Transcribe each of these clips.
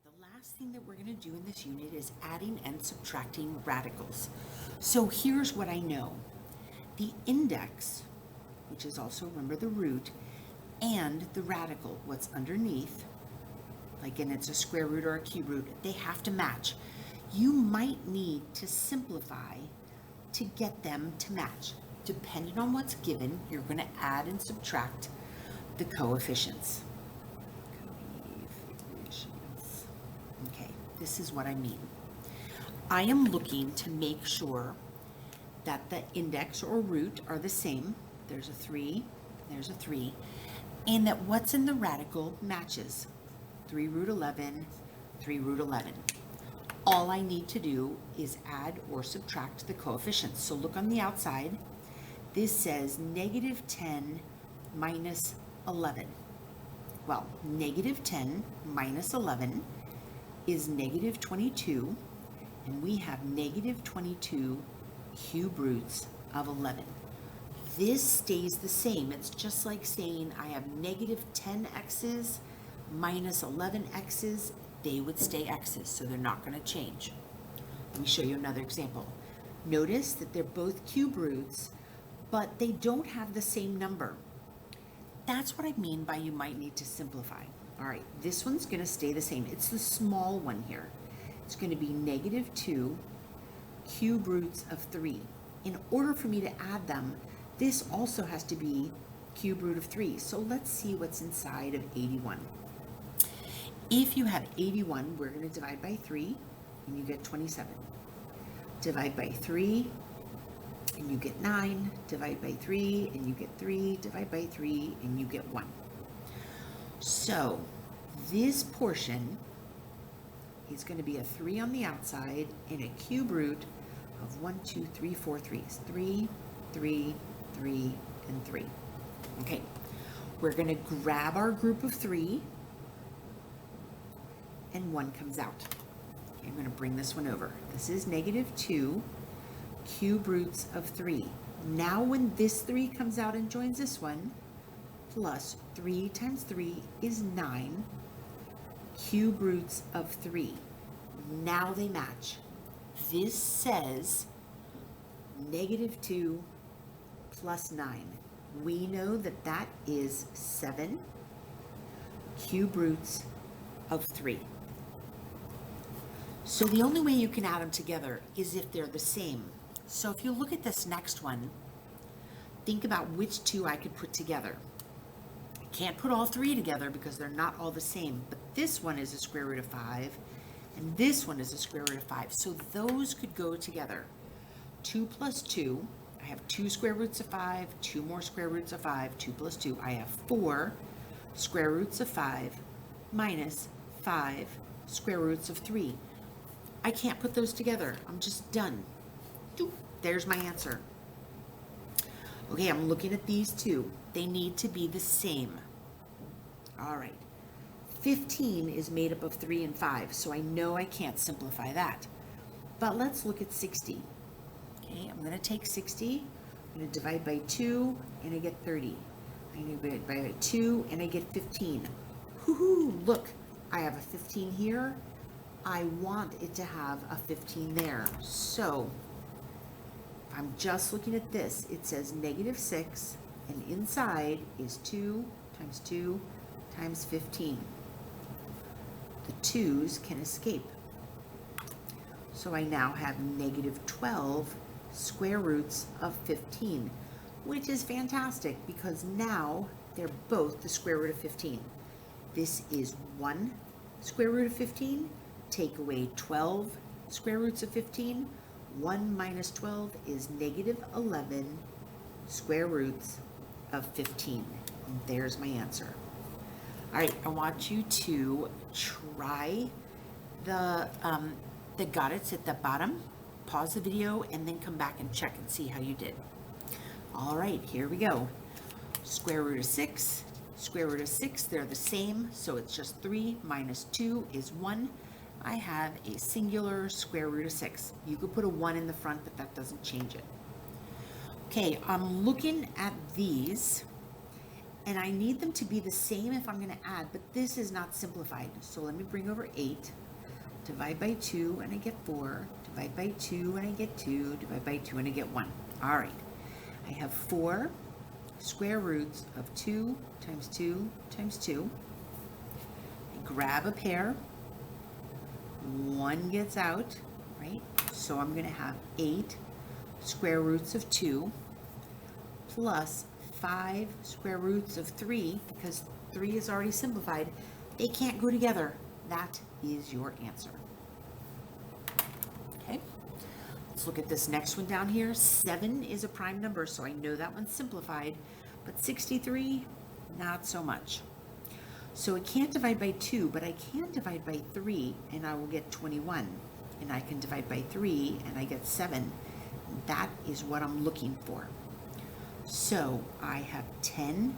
The last thing that we're going to do in this unit is adding and subtracting radicals. So here's what I know. The index, which is also, remember, the root, and the radical, what's underneath, like and it's a square root or a cube root, they have to match. You might need to simplify to get them to match. Depending on what's given, you're going to add and subtract the coefficients. Okay, this is what I mean. I am looking to make sure that the index or root are the same. There's a 3, there's a 3, and that what's in the radical matches. 3 root 11, 3 root 11. All I need to do is add or subtract the coefficients. So look on the outside. This says negative 10 minus 11. Well, negative 10 minus 11 is negative 22, and we have negative 22 cube roots of 11. This stays the same. It's just like saying I have negative 10 x's minus 11 x's. They would stay x's, so they're not going to change. Let me show you another example. Notice that they're both cube roots, but they don't have the same number. That's what I mean by you might need to simplify. All right, this one's going to stay the same. It's the small one here. It's going to be negative 2 cube roots of 3. In order for me to add them, this also has to be cube root of 3. So let's see what's inside of 81. If you have 81, we're going to divide by 3, and you get 27. Divide by 3, and you get 9. Divide by 3, and you get 3. Divide by 3, and you get 1. So this portion is going to be a 3 on the outside and a cube root of 1, 2, 3, 4 threes. 3, 3, 3, and 3. Okay, we're going to grab our group of 3, and 1 comes out. Okay, I'm going to bring this one over. This is negative 2 cube roots of 3. Now when this 3 comes out and joins this one, plus 3 times 3 is 9 cube roots of 3. Now they match. This says negative 2 plus 9. We know that that is 7 cube roots of 3. So the only way you can add them together is if they're the same. So if you look at this next one, think about which two I could put together. I can't put all 3 together because they're not all the same, but this one is a square root of 5, and this one is a square root of 5. So those could go together. 2 plus 2, I have 2 square roots of 5, 2 more square roots of 5, 2 plus 2, I have 4 square roots of 5 minus 5 square roots of 3. I can't put those together. I'm just done. There's my answer. Okay, I'm looking at these two. They need to be the same. All right. 15 is made up of 3 and 5, so I know I can't simplify that. But let's look at 60. Okay, I'm going to take 60. I'm going to divide by 2, and I get 30. I'm going to divide by 2, and I get 15. Woohoo! Look, I have a 15 here. I want it to have a 15 there. So I'm just looking at this. It says negative 6, and inside is 2 times 2 times 15. The 2's can escape. So I now have negative 12 square roots of 15, which is fantastic because now they're both the square root of 15. This is 1 square root of 15. Take away 12 square roots of 15. 1 minus 12 is negative 11 square roots of 15. And there's my answer. All right, I want you to try the got it's at the bottom. Pause the video and then come back and check and see how you did. All right, here we go. Square root of 6, square root of 6, they're the same, so it's just 3 minus 2 is 1. I have a singular square root of 6. You could put a 1 in the front, but that doesn't change it. Okay, I'm looking at these, And I need them to be the same if I'm going to add, but this is not simplified. So let me bring over 8, divide by 2, and I get 4, divide by 2, and I get 2, divide by 2, and I get 1. All right, I have 4 square roots of 2 times 2 times 2. I grab a pair, 1 gets out, right? So I'm going to have 8 square roots of 2 plus 5 square roots of 3, because 3 is already simplified. They can't go together. That is your answer. Okay, let's look at this next one down here. 7 is a prime number, so I know that one's simplified, but 63, not so much. So it can't divide by 2, but I can divide by 3, and I will get 21. And I can divide by 3, and I get 7. That is what I'm looking for. So I have 10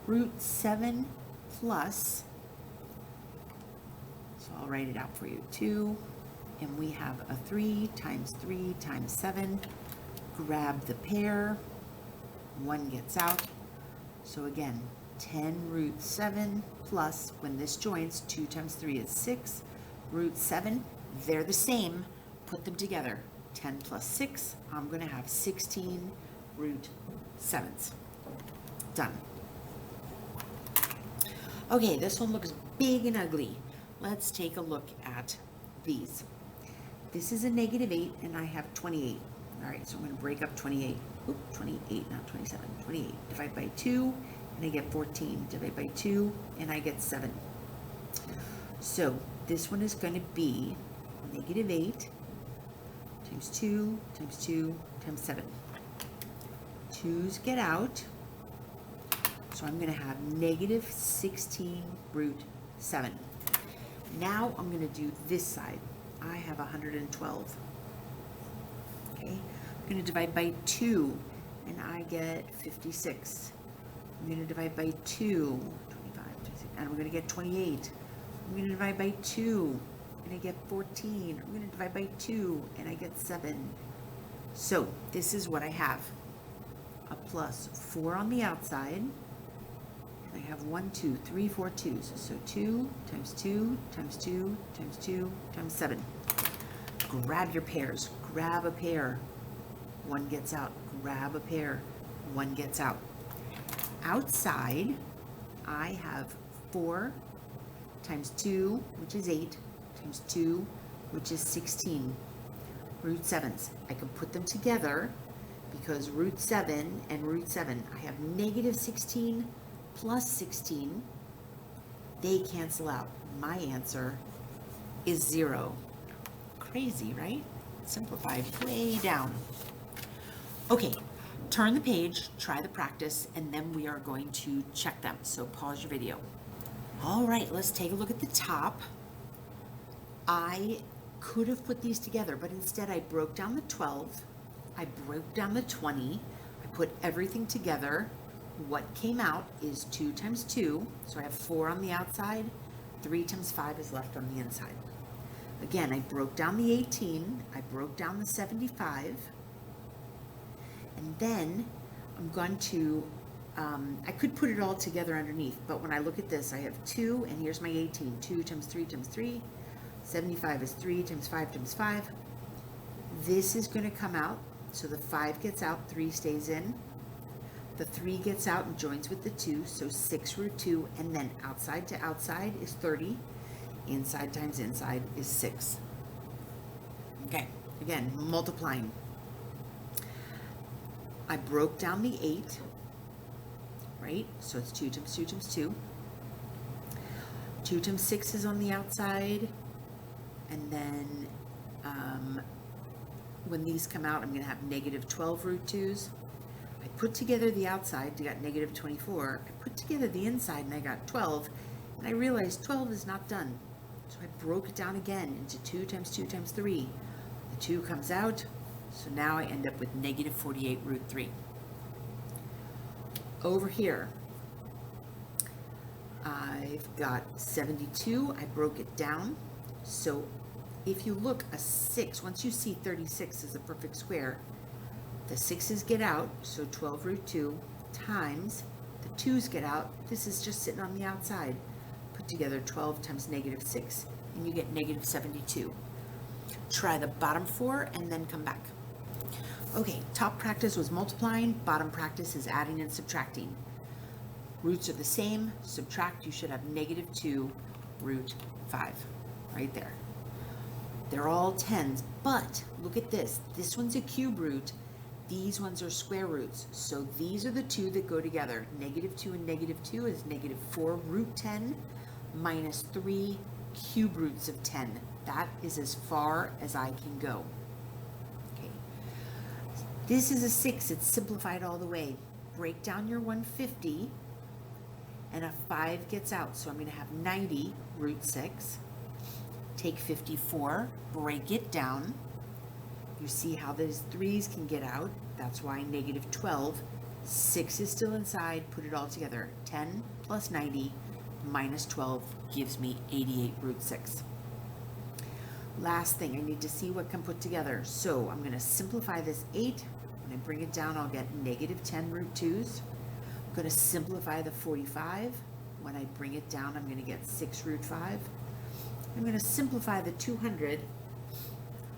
root 7 plus, so I'll write it out for you, 2, and we have a 3 times 7. Grab the pair, 1 gets out. So again, 10 root 7 plus, when this joins, 2 times 3 is 6, root 7, they're the same, put them together. 10 plus 6, I'm going to have 16 root 7s. Done. Okay, this one looks big and ugly. Let's take a look at these. This is a negative 8, and I have 28. All right, so I'm going to break up 28. Oop, 28, not 27. 28. Divide by 2, and I get 14. Divide by 2, and I get 7. So this one is going to be negative 8 times 2 times 2 times 7. 2's get out, so I'm going to have negative 16 root 7. Now I'm going to do this side. I have 112. Okay, I'm going to divide by 2, and I get 56. I'm going to divide by 2, 25, 26, and we're going to get 28. I'm going to divide by 2, and I get 14. I'm going to divide by 2, and I get 7. So this is what I have. A plus 4 on the outside. I have 1, 2, 3, 4 2s. So 2 times 2 times 2 times 2 times 7. Grab your pairs. Grab a pair. 1 gets out. Grab a pair. 1 gets out. Outside, I have 4 times 2, which is 8, times 2, which is 16. Root 7s. I can put them together because root 7 and root 7, I have negative 16 plus 16. They cancel out. My answer is 0. Crazy, right? Simplified way down. Okay, turn the page, try the practice, and then we are going to check them. So pause your video. All right, let's take a look at the top. I could have put these together, but instead I broke down the 12, I broke down the 20, I put everything together. What came out is 2 times 2, so I have 4 on the outside, 3 times 5 is left on the inside. Again, I broke down the 18, I broke down the 75, and then I'm going to, I could put it all together underneath, but when I look at this, I have 2, and here's my 18, 2 times 3 times 3, 75 is 3 times 5 times 5. This is going to come out, so the 5 gets out, 3 stays in. The 3 gets out and joins with the 2, so 6 root 2, and then outside to outside is 30. Inside times inside is 6. Okay, again, multiplying. I broke down the 8, right? So it's 2 times 2 times 2. 2 times 6 is on the outside, and then when these come out, I'm going to have negative 12 root 2s. I put together the outside, I got negative 24. I put together the inside, and I got 12. And I realized 12 is not done. So I broke it down again into 2 times 2 times 3. The 2 comes out, so now I end up with negative 48 root 3. Over here, I've got 72. I broke it down. So if you look, a 6, once you see 36 is a perfect square, the 6's get out, so 12 root 2 times The 2's get out. This is just sitting on the outside. Put together 12 times negative 6, and you get negative 72. Try the bottom 4 and then come back. Okay, top practice was multiplying, bottom practice is adding and subtracting. Roots are the same, subtract, you should have negative 2 root 5, right there. They're all 10s, but look at this. This one's a cube root, these ones are square roots. So these are the two that go together. Negative 2 and negative 2 is negative 4 root 10 minus 3 cube roots of 10. That is as far as I can go. Okay. This is a 6, it's simplified all the way. Break down your 150, and a 5 gets out, so I'm going to have 90 root 6. Take 54, break it down. You see how those 3's can get out. That's why negative 12. 6 is still inside. Put it all together. 10 plus 90 minus 12 gives me 88 root 6. Last thing, I need to see what can put together. So I'm going to simplify this 8. When I bring it down, I'll get negative 10 root 2's. I'm going to simplify the 45. When I bring it down, I'm going to get 6 root 5. I'm going to simplify the 200,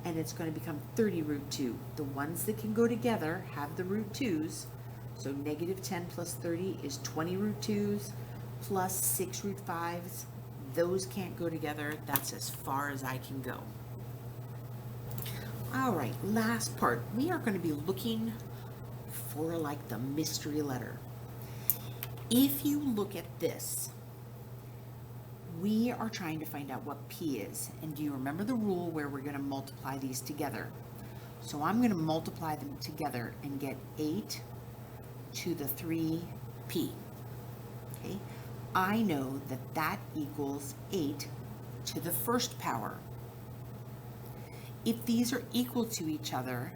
and it's going to become 30 root 2. The ones that can go together have the root 2's, so negative 10 plus 30 is 20 root 2's plus 6 root 5's. Those can't go together. That's as far as I can go. All right, last part. We are going to be looking for like the mystery letter. If you look at this, we are trying to find out what P is. And do you remember the rule where we're going to multiply these together? So I'm going to multiply them together and get 8 to the 3P. Okay? I know that that equals 8 to the first power. If these are equal to each other,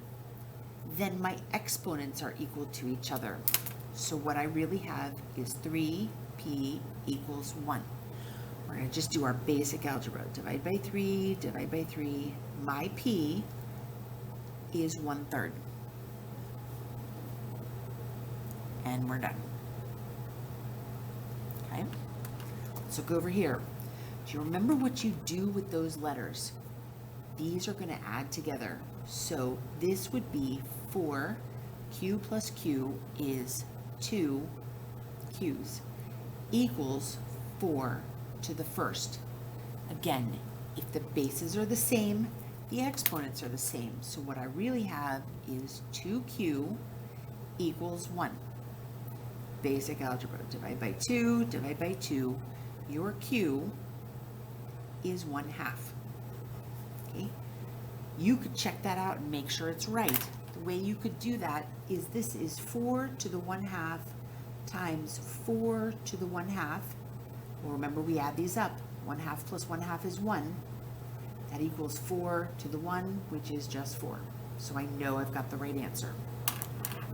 then my exponents are equal to each other. So what I really have is 3P equals 1. We're going to just do our basic algebra. Divide by 3, divide by 3. My P is 1/3. And we're done. Okay? So go over here. Do you remember what you do with those letters? These are going to add together. So this would be 4. Q plus Q is 2 Q's equals 4 to the first. Again, if the bases are the same, the exponents are the same. So what I really have is 2Q equals 1. Basic algebra. Divide by 2, divide by 2. Your Q is 1/2. Okay? You could check that out and make sure it's right. The way you could do that is this is 4 to the 1/2 times 4 to the 1/2. Well, remember we add these up. 1/2 plus 1/2 is 1. That equals 4 to the 1, which is just 4. So I know I've got the right answer.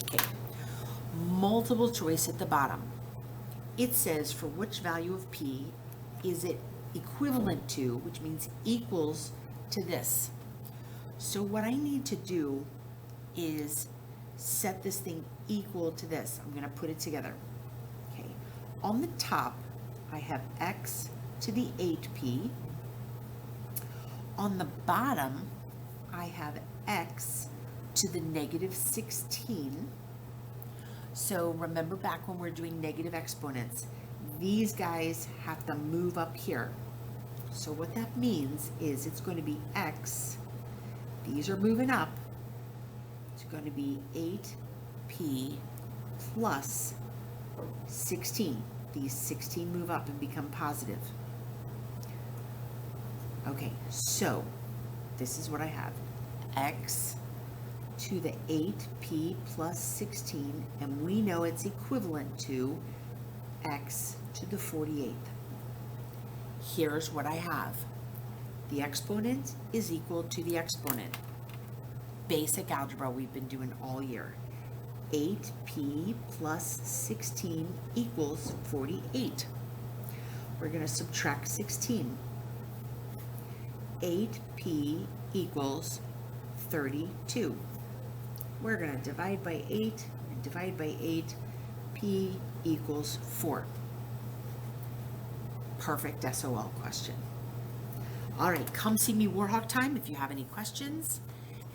Okay. Multiple choice at the bottom. It says for which value of P is it equivalent to, which means equals to this. So what I need to do is set this thing equal to this. I'm going to put it together. Okay. On the top, I have x to the 8p. On the bottom, I have x to the negative 16. So remember back when we're doing negative exponents, these guys have to move up here. So what that means is it's going to be x. These are moving up. It's going to be 8p plus 16. These 16 move up and become positive. Okay, so this is what I have. X to the 8p plus 16, and we know it's equivalent to x to the 48th. Here's what I have. The exponent is equal to the exponent. Basic algebra we've been doing all year. 8p plus 16 equals 48. We're going to subtract 16. 8p equals 32. We're going to divide by 8 and divide by 8. P equals 4. Perfect SOL question. All right, come see me Warhawk time if you have any questions,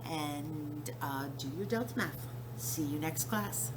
and do your delta math. See you next class.